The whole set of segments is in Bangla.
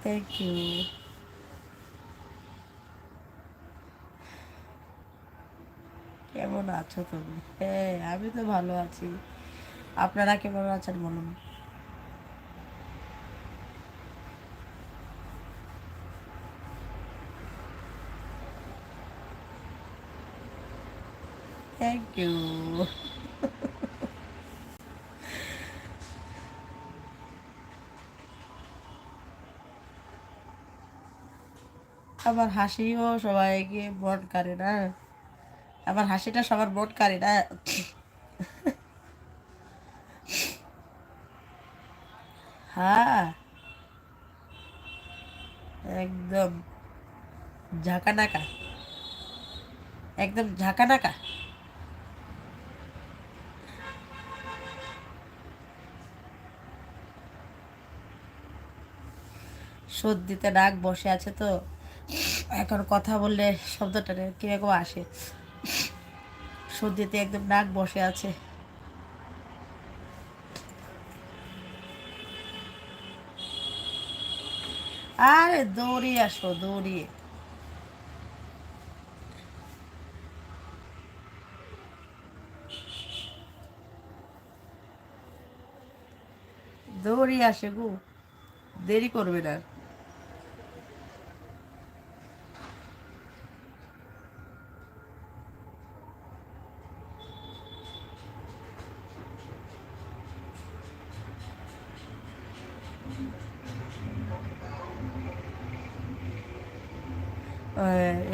Thank you. কেমন আছো তুমি? হ্যাঁ, আমি তো ভালো আছি। আপনারা কেমন আছেন বলুন? Thank you. আমার হাসিও সবাইকে মন কাড়ে না। আমার হাসিটা সবার মন কাড়ে না। হ্যাঁ, একদম ঝাঁকানাকা। একদম ঝাঁকানাকা। সর্দিতে নাক বসে আছে তো, এখন কথা বললে শব্দটা কিরকম আসে। সর্দিতে একদম নাক বসে আছে। আরে দৌড়িয়ে আসো, দৌড়িয়ে। দৌড়িয়ে আসে গো, দেরি করবে না।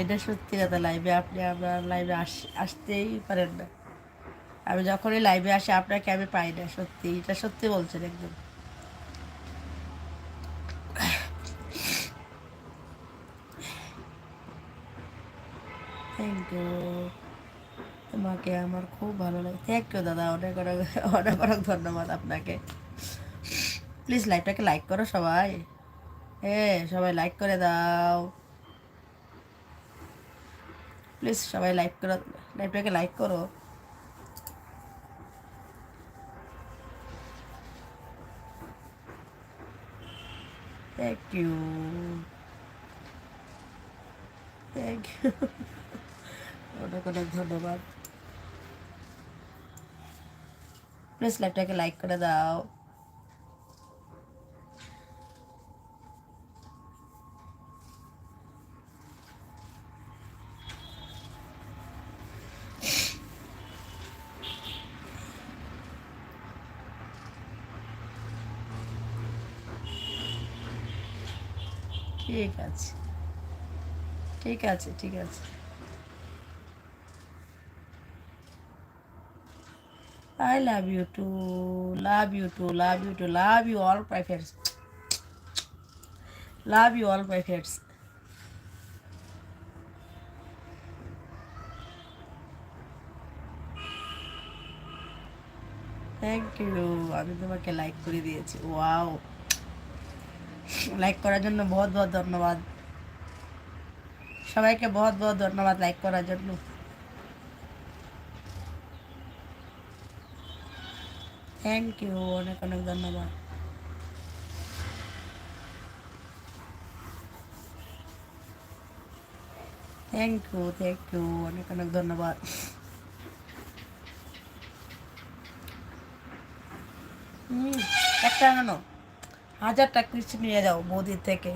এটা সত্যি কথা, লাইভে আপনি আপনার লাইভে আসতেই পারেন না। আমি যখনই লাইভে আসি আপনাকে আমি পাই না, সত্যি এটা সত্যি বলছেন একদম। Thank you. তোমাকে আমার খুব ভালো লাগে। থ্যাংক ইউ দাদা, অনেক অনেক অনেক অনেক ধন্যবাদ আপনাকে। প্লিজ লাইভটাকে লাইক করো সবাই। হ্যাঁ, সবাই লাইক করে দাও। প্লিজ সবাই লাইক করো, লাইভটাকে লাইক করো। Thank you. Thank you. অনেক অনেক ধন্যবাদ। প্লিজ লাইভটাকে লাইক করে দাও। ঠিক আছে, ঠিক আছে, ঠিক আছে। I love you too. Love you too. Love you too. Love you all my friends. Love you all my friends. Thank you. আমি তোমাকে লাইক করে দিয়েছি। ওয়াও, লাইক করার জন্য বহুত বহুত ধন্যবাদ। সবাইকে বহুত বহুত ধন্যবাদ লাইক করার জন্য। থ্যাংক ইউ, অনেক অনেক ধন্যবাদ। থ্যাংক ইউ, থ্যাংক ইউ, অনেক অনেক ধন্যবাদ। হুম, একটা আনো, 1000টা কিছু নিয়ে যাও বৌদির থেকে।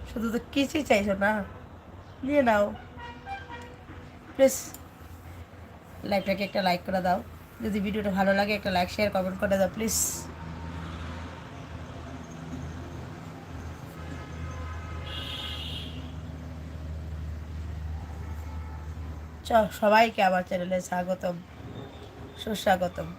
শুধু তো কিছুই চাইছো না, নিয়ে নাও। প্লিজ লাইভটাকে একটা লাইক করে দাও। যদি ভিডিওটা ভালো লাগে একটা লাইক শেয়ার কমেন্ট করে দাও প্লিজ। সবাইকে আমার চ্যানেলে স্বাগতম, সুস্বাগতম।